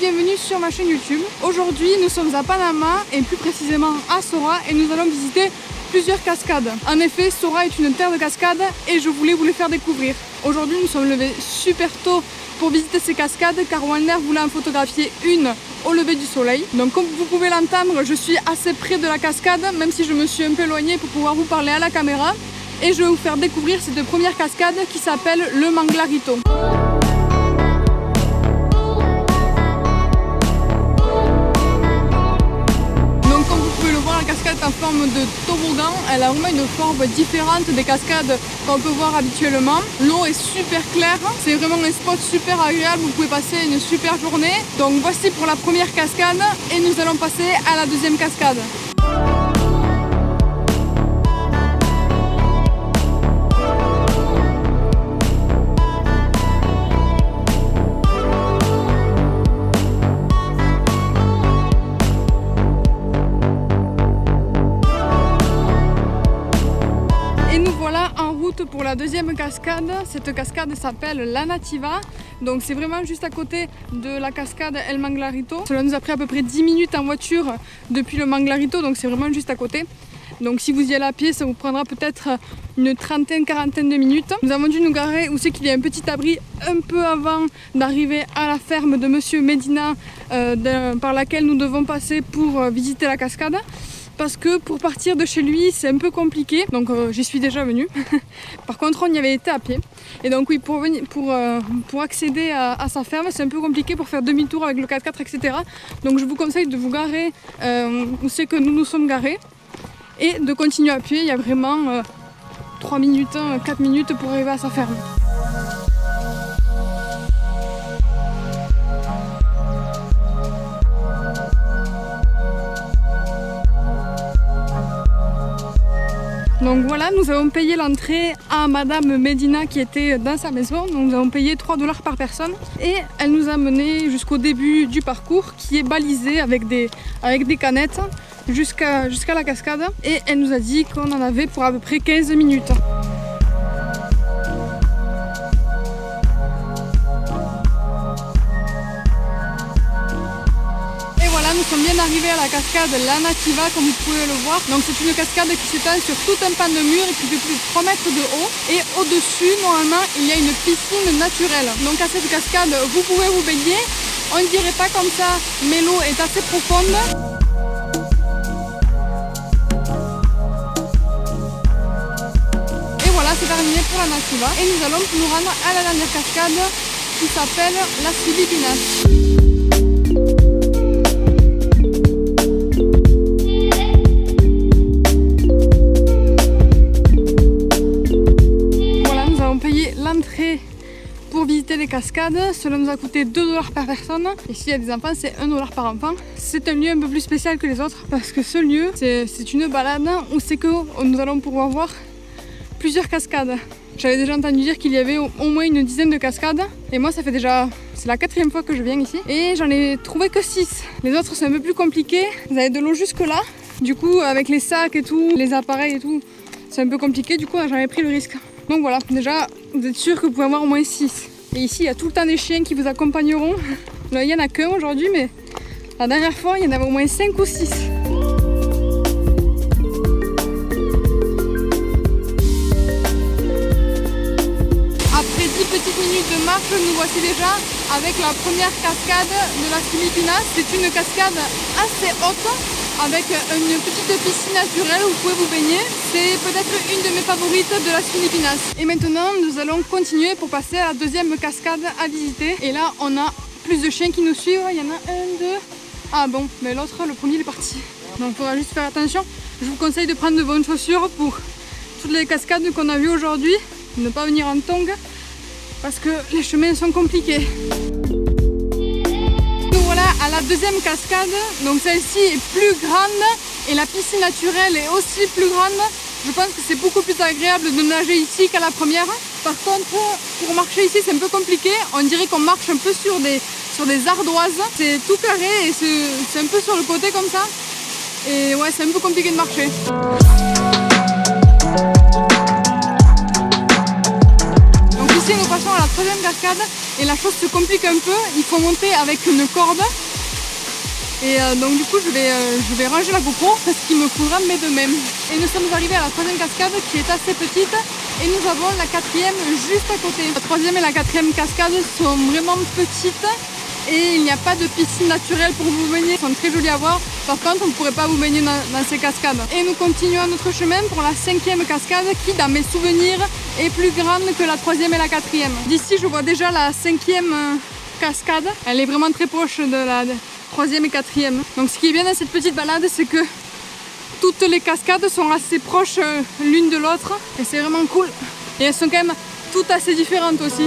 bienvenue sur ma chaîne YouTube. Aujourd'hui nous sommes à Panama et plus précisément à Sora et nous allons visiter plusieurs cascades. En effet, Sora est une terre de cascades et je voulais vous les faire découvrir. Aujourd'hui nous sommes levés super tôt pour visiter ces cascades car Walner voulait en photographier une au lever du soleil. Donc comme vous pouvez l'entendre, je suis assez près de la cascade, même si je me suis un peu éloignée pour pouvoir vous parler à la caméra. Et je vais vous faire découvrir cette première cascade qui s'appelle le Manglarito. La cascade est en forme de toboggan, elle a vraiment une forme différente des cascades qu'on peut voir habituellement. L'eau est super claire, c'est vraiment un spot super agréable, vous pouvez passer une super journée. Donc voici pour la première cascade et nous allons passer à la deuxième cascade. Pour la deuxième cascade, cette cascade s'appelle La Nativa, donc c'est vraiment juste à côté de la cascade El Manglarito. Cela nous a pris à peu près 10 minutes en voiture depuis le Manglarito, donc c'est vraiment juste à côté. Donc si vous y allez à pied, ça vous prendra peut-être une quarantaine de minutes. Nous avons dû nous garer où c'est qu'il y a un petit abri un peu avant d'arriver à la ferme de Monsieur Medina par laquelle nous devons passer pour visiter la cascade. Parce que pour partir de chez lui c'est un peu compliqué, donc j'y suis déjà venue. Par contre on y avait été à pied et donc oui, pour accéder à sa ferme c'est un peu compliqué pour faire demi-tour avec le 4x4 etc. Donc je vous conseille de vous garer où c'est que nous nous sommes garés et de continuer à pied. Il y a vraiment 3 minutes, 4 minutes pour arriver à sa ferme. Donc voilà, nous avons payé l'entrée à Madame Medina qui était dans sa maison. Donc nous avons payé 3 $ par personne et elle nous a menés jusqu'au début du parcours qui est balisé avec des canettes jusqu'à la cascade. Et elle nous a dit qu'on en avait pour à peu près 15 minutes. Nous sommes bien arrivés à la cascade La Nativa comme vous pouvez le voir. Donc c'est une cascade qui s'étend sur tout un pan de mur et qui fait plus de 3 mètres de haut. Et au-dessus, normalement, il y a une piscine naturelle. Donc à cette cascade, vous pouvez vous baigner. On ne dirait pas comme ça, mais l'eau est assez profonde. Et voilà, c'est terminé pour La Nativa. Et nous allons nous rendre à la dernière cascade qui s'appelle Las Filipinas. L'entrée pour visiter les cascades, cela nous a coûté 2 $ par personne et s'il y a des enfants c'est 1 $ par enfant. C'est un lieu un peu plus spécial que les autres parce que ce lieu c'est une balade où c'est que nous allons pouvoir voir plusieurs cascades. J'avais déjà entendu dire qu'il y avait au moins une dizaine de cascades et moi ça fait déjà, c'est la 4e fois que je viens ici et j'en ai trouvé que 6. Les autres c'est un peu plus compliqué, vous avez de l'eau jusque là, du coup avec les sacs et tout, les appareils et tout, c'est un peu compliqué, du coup j'en ai pris le risque. Donc voilà, déjà vous êtes sûr que vous pouvez avoir au moins 6. Et ici il y a tout le temps des chiens qui vous accompagneront. Là, il n'y en a qu'un aujourd'hui, mais la dernière fois il y en avait au moins 5 ou 6. Après 10 petites minutes de marche, nous voici déjà avec la première cascade de Las Filipinas. C'est une cascade assez haute, avec une petite piscine naturelle où vous pouvez vous baigner. C'est peut-être une de mes favorites de Las Filipinas. Et maintenant nous allons continuer pour passer à la deuxième cascade à visiter. Et là on a plus de chiens qui nous suivent. Il y en a un, deux. Ah bon, mais l'autre, le premier il est parti. Donc il faudra juste faire attention. Je vous conseille de prendre de bonnes chaussures pour toutes les cascades qu'on a vues aujourd'hui. Ne pas venir en tongs parce que les chemins sont compliqués. À la deuxième cascade, donc celle-ci est plus grande et la piscine naturelle est aussi plus grande. Je pense que c'est beaucoup plus agréable de nager ici qu'à la première. Par contre, pour marcher ici c'est un peu compliqué. On dirait qu'on marche un peu sur des ardoises. C'est tout carré et c'est un peu sur le côté comme ça. Et ouais, c'est un peu compliqué de marcher. Donc ici nous passons à la troisième cascade et la chose se complique un peu. Il faut monter avec une corde. Et donc du coup je vais ranger la GoPro parce qu'il me faudra mes deux mêmes. Et nous sommes arrivés à la troisième cascade qui est assez petite et nous avons la quatrième juste à côté. La troisième et la quatrième cascade sont vraiment petites et il n'y a pas de piscine naturelle pour vous baigner. Elles sont très jolies à voir. Par contre on ne pourrait pas vous baigner dans ces cascades. Et nous continuons notre chemin pour la cinquième cascade qui dans mes souvenirs est plus grande que la troisième et la quatrième. D'ici je vois déjà la cinquième cascade. Elle est vraiment très proche de la troisième et quatrième. Donc ce qui est bien dans cette petite balade, c'est que toutes les cascades sont assez proches l'une de l'autre et c'est vraiment cool. Et elles sont quand même toutes assez différentes aussi.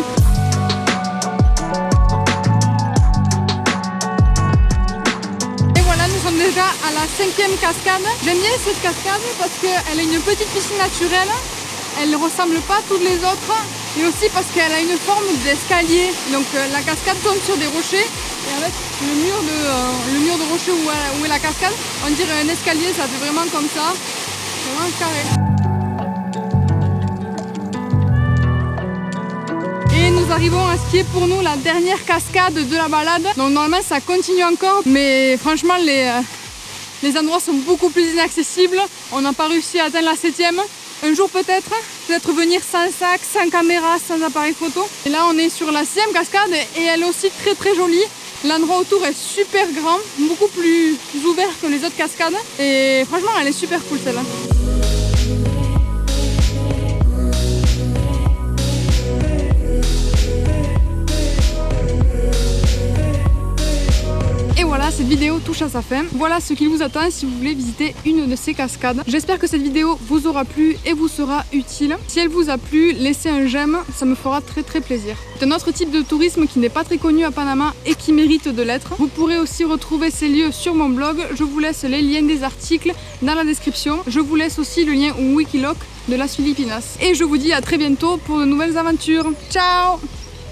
Et voilà, nous sommes déjà à la cinquième cascade. J'aime bien cette cascade parce qu'elle a une petite piscine naturelle. Elle ne ressemble pas à toutes les autres et aussi parce qu'elle a une forme d'escalier. Donc la cascade tombe sur des rochers et avec le mur de rocher où est la cascade, on dirait un escalier, ça fait vraiment comme ça. C'est vraiment carré. Et nous arrivons à ce qui est pour nous la dernière cascade de la balade. Donc normalement ça continue encore, mais franchement les endroits sont beaucoup plus inaccessibles. On n'a pas réussi à atteindre la septième. Un jour peut-être venir sans sac, sans caméra, sans appareil photo. Et là on est sur la sixième cascade et elle est aussi très très jolie. L'endroit autour est super grand, beaucoup plus ouvert que les autres cascades. Et franchement elle est super cool celle-là. Et voilà, cette vidéo touche à sa fin. Voilà ce qu'il vous attend si vous voulez visiter une de ces cascades. J'espère que cette vidéo vous aura plu et vous sera utile. Si elle vous a plu, laissez un j'aime, ça me fera très très plaisir. C'est un autre type de tourisme qui n'est pas très connu à Panama et qui mérite de l'être. Vous pourrez aussi retrouver ces lieux sur mon blog. Je vous laisse les liens des articles dans la description. Je vous laisse aussi le lien au Wikiloc de Las Filipinas. Et je vous dis à très bientôt pour de nouvelles aventures. Ciao!